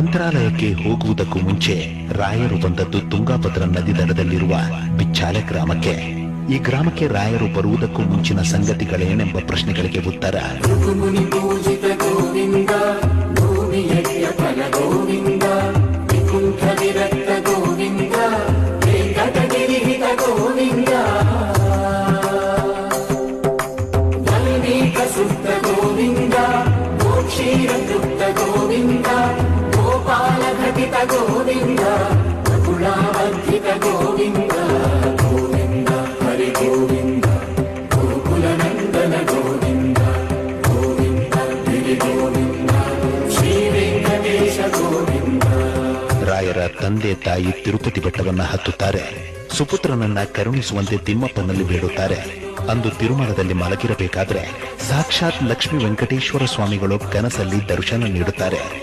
ಮಂತ್ರಾಲಯಕ್ಕೆ ಹೋಗುವುದಕ್ಕೂ ಮುಂಚೆ ರಾಯರು ಬಂದದ್ದು ತುಂಗಾಭದ್ರಾ ನದಿ ದಡದಲ್ಲಿರುವ ಬಿಚ್ಚಾಲೆ ಗ್ರಾಮಕ್ಕೆ. ಈ ಗ್ರಾಮಕ್ಕೆ ರಾಯರು ಬರುವುದಕ್ಕೂ ಮುಂಚಿನ ಸಂಗತಿಗಳೇನೆಂಬ ಪ್ರಶ್ನೆಗಳಿಗೆ ಉತ್ತರ ಗೋವಿಂದ ಗೋಪಾಲ ಘಟಿತ ಗೋವಿಂದ ಕುಲಾವರ್ಧಿತ ಗೋವಿಂದ ಗೋವಿಂದ ಹರಿ ಗೋವಿಂದ ಗೋಕುಲ ನಂದನ ಗೋವಿಂದ ಗೋವಿಂದ ಗಿರಿ ಗೋವಿಂದ ಶ್ರೀ ವೆಂಕಟೇಶ ಗೋವಿಂದ. ರಾಯರ ತಂದೆ ತಾಯಿ ತಿರುಪತಿ ಬೆಟ್ಟವನ್ನ ಹತ್ತುತ್ತಾರೆ. ಸುಪುತ್ರನನ್ನ ಕರುಣಿಸುವಂತೆ ತಿಮ್ಮಪ್ಪನಲ್ಲಿ ಬೇಡುತ್ತಾರೆ. ಅಂದು ತಿರುಮಲದಲ್ಲಿ ಮಲಗಿರಬೇಕಾದ್ರೆ ಸಾಕ್ಷಾತ್ ಲಕ್ಷ್ಮೀ ವೆಂಕಟೇಶ್ವರ ಸ್ವಾಮಿಗಳು ಕನಸಲ್ಲಿ ದರ್ಶನ ನೀಡುತ್ತಾರೆ.